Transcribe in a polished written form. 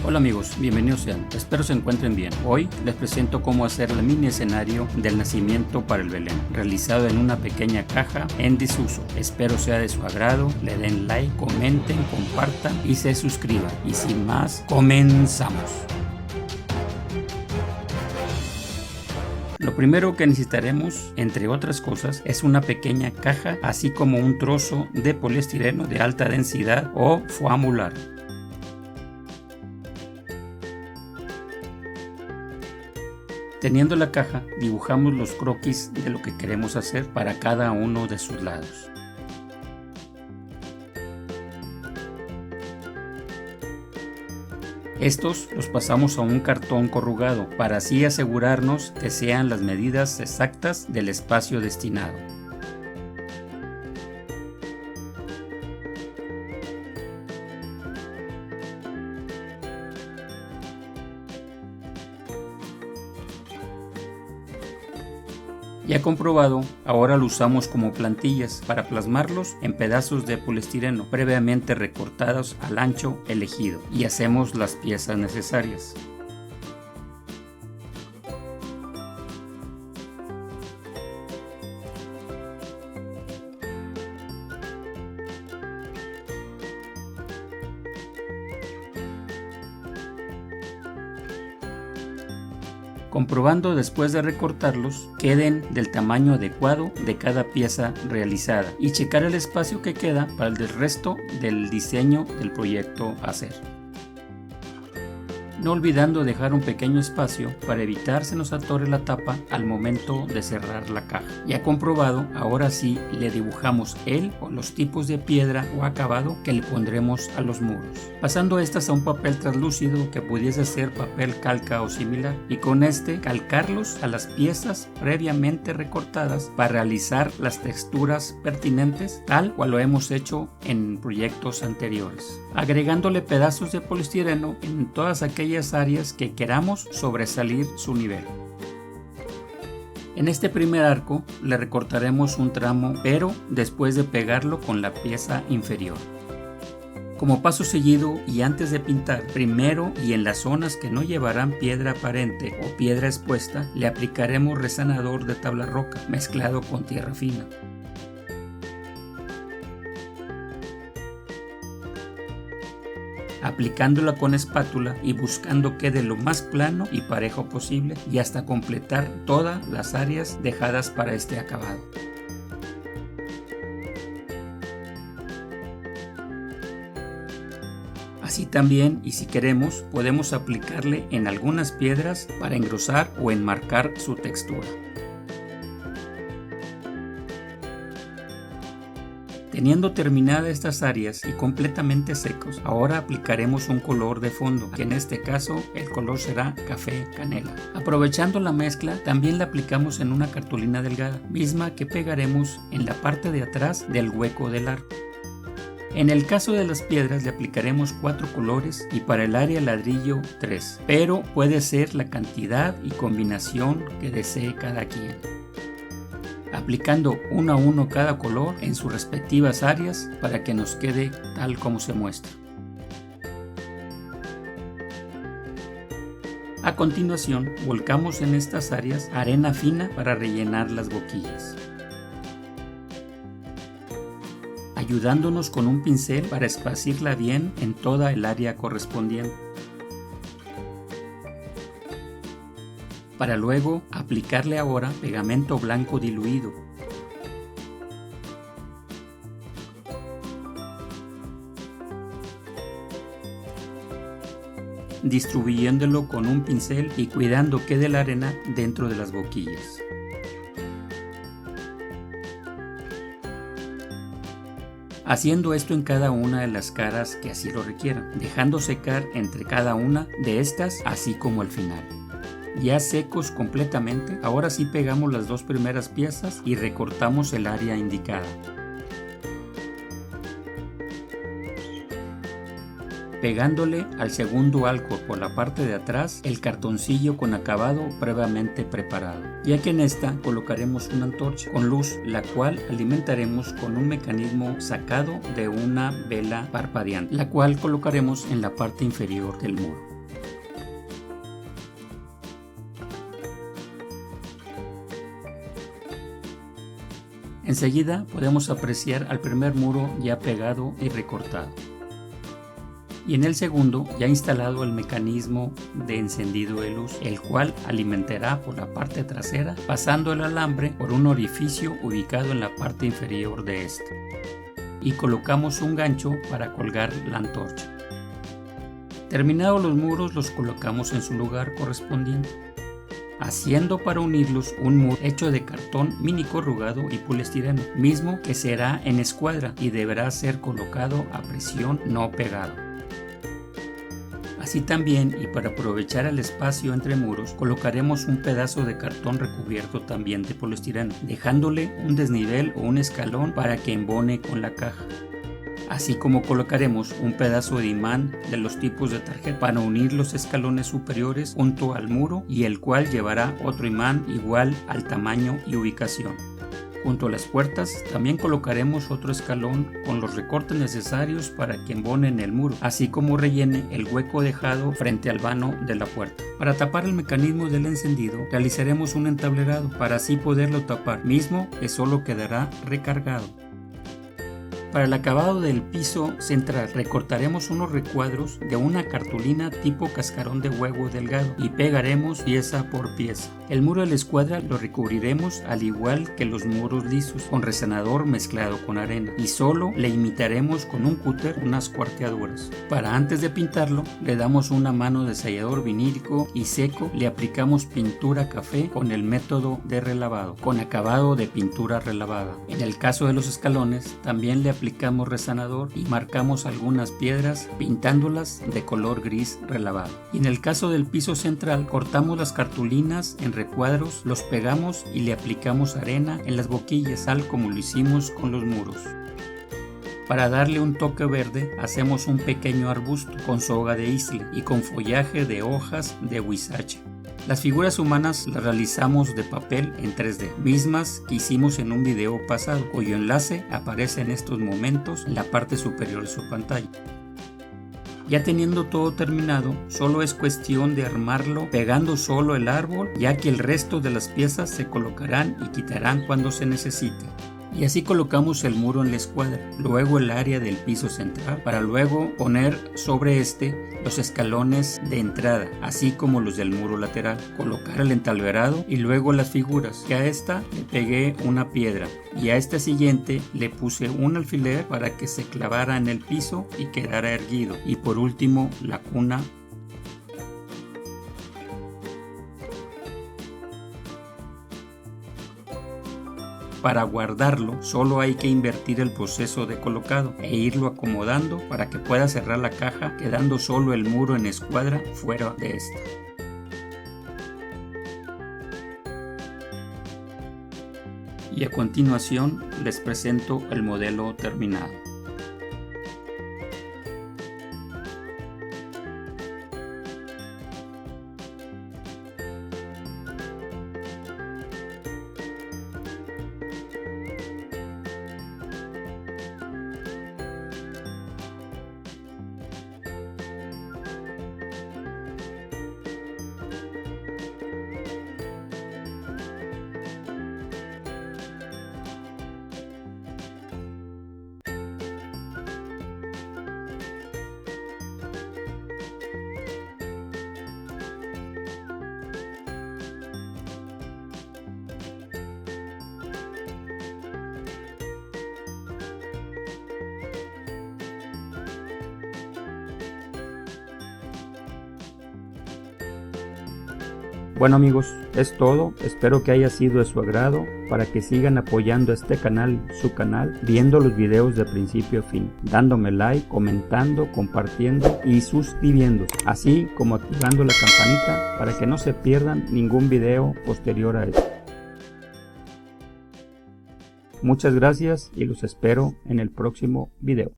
Hola amigos, bienvenidos sean, espero se encuentren bien. Hoy les presento cómo hacer el mini escenario del nacimiento para el Belén, realizado en una pequeña caja en desuso. Espero sea de su agrado, le den like, comenten, compartan y se suscriban. Y sin más, comenzamos. Lo primero que necesitaremos, entre otras cosas, es una pequeña caja, así como un trozo de poliestireno de alta densidad o foam mular. Teniendo la caja, dibujamos los croquis de lo que queremos hacer para cada uno de sus lados. Estos los pasamos a un cartón corrugado para así asegurarnos que sean las medidas exactas del espacio destinado. Ya comprobado, ahora lo usamos como plantillas para plasmarlos en pedazos de poliestireno previamente recortados al ancho elegido y hacemos las piezas necesarias. Comprobando después de recortarlos queden del tamaño adecuado de cada pieza realizada y checar el espacio que queda para el del resto del diseño del proyecto a hacer. No olvidando dejar un pequeño espacio para evitar se nos atore la tapa al momento de cerrar la caja. Ya comprobado, ahora sí le dibujamos el o los tipos de piedra o acabado que le pondremos a los muros, pasando estas a un papel translúcido que pudiese ser papel calca o similar, y con este calcarlos a las piezas previamente recortadas para realizar las texturas pertinentes tal cual lo hemos hecho en proyectos anteriores, agregándole pedazos de poliestireno en todas aquellas áreas que queramos sobresalir su nivel. En este primer arco le recortaremos un tramo, pero después de pegarlo con la pieza inferior. Como paso seguido y antes de pintar, primero y en las zonas que no llevarán piedra aparente o piedra expuesta, le aplicaremos resanador de tabla roca mezclado con tierra fina. Aplicándola con espátula y buscando quede lo más plano y parejo posible y hasta completar todas las áreas dejadas para este acabado. Así también, y si queremos, podemos aplicarle en algunas piedras para engrosar o enmarcar su textura. Teniendo terminadas estas áreas y completamente secos, ahora aplicaremos un color de fondo, que en este caso el color será café canela. Aprovechando la mezcla, también la aplicamos en una cartulina delgada, misma que pegaremos en la parte de atrás del hueco del arco. En el caso de las piedras le aplicaremos 4 colores y para el área ladrillo 3, pero puede ser la cantidad y combinación que desee cada quien, aplicando uno a uno cada color en sus respectivas áreas para que nos quede tal como se muestra. A continuación, volcamos en estas áreas arena fina para rellenar las boquillas, ayudándonos con un pincel para esparcirla bien en toda el área correspondiente, para luego aplicarle ahora pegamento blanco diluido. Distribuyéndolo con un pincel y cuidando quede la arena dentro de las boquillas. Haciendo esto en cada una de las caras que así lo requieran, dejando secar entre cada una de estas así como al final. Ya secos completamente, ahora sí pegamos las dos primeras piezas y recortamos el área indicada. Pegándole al segundo arco por la parte de atrás el cartoncillo con acabado previamente preparado, ya que en esta colocaremos una antorcha con luz, la cual alimentaremos con un mecanismo sacado de una vela parpadeante, la cual colocaremos en la parte inferior del muro. Enseguida podemos apreciar al primer muro ya pegado y recortado. Y en el segundo ya instalado el mecanismo de encendido de luz, el cual alimentará por la parte trasera pasando el alambre por un orificio ubicado en la parte inferior de esta. Y colocamos un gancho para colgar la antorcha. Terminados los muros, los colocamos en su lugar correspondiente, haciendo para unirlos un muro hecho de cartón mini corrugado y poliestireno, mismo que será en escuadra y deberá ser colocado a presión, no pegado. Así también, y para aprovechar el espacio entre muros, colocaremos un pedazo de cartón recubierto también de poliestireno, dejándole un desnivel o un escalón para que embone con la caja. Así como colocaremos un pedazo de imán de los tipos de tarjeta para unir los escalones superiores junto al muro, y el cual llevará otro imán igual al tamaño y ubicación. Junto a las puertas también colocaremos otro escalón con los recortes necesarios para que embone en el muro, así como rellene el hueco dejado frente al vano de la puerta. Para tapar el mecanismo del encendido realizaremos un entablerado para así poderlo tapar, mismo que solo quedará recargado. Para el acabado del piso central recortaremos unos recuadros de una cartulina tipo cascarón de huevo delgado y pegaremos pieza por pieza. El muro de la escuadra lo recubriremos al igual que los muros lisos con resanador mezclado con arena, y solo le imitaremos con un cúter unas cuarteaduras. Para antes de pintarlo le damos una mano de sellador vinílico y seco le aplicamos pintura café con el método de relavado, con acabado de pintura relavada. En el caso de los escalones también le aplicamos resanador y marcamos algunas piedras pintándolas de color gris relavado. Y en el caso del piso central cortamos las cartulinas en recuadros, los pegamos y le aplicamos arena en las boquillas, tal como lo hicimos con los muros. Para darle un toque verde hacemos un pequeño arbusto con soga de isle y con follaje de hojas de huizache. Las figuras humanas las realizamos de papel en 3D, mismas que hicimos en un video pasado, cuyo enlace aparece en estos momentos en la parte superior de su pantalla. Ya teniendo todo terminado, solo es cuestión de armarlo pegando solo el árbol, ya que el resto de las piezas se colocarán y quitarán cuando se necesite. Y así colocamos el muro en la escuadra, luego el área del piso central, para luego poner sobre este los escalones de entrada, así como los del muro lateral, colocar el entalberado y luego las figuras, que a esta le pegué una piedra y a esta siguiente le puse un alfiler para que se clavara en el piso y quedara erguido, y por último la cuna. Para guardarlo solo hay que invertir el proceso de colocado e irlo acomodando para que pueda cerrar la caja, quedando solo el muro en escuadra fuera de esta. Y a continuación les presento el modelo terminado. Bueno amigos, es todo, espero que haya sido de su agrado, para que sigan apoyando este canal, su canal, viendo los videos de principio a fin, dándome like, comentando, compartiendo y suscribiéndose, así como activando la campanita para que no se pierdan ningún video posterior a este. Muchas gracias y los espero en el próximo video.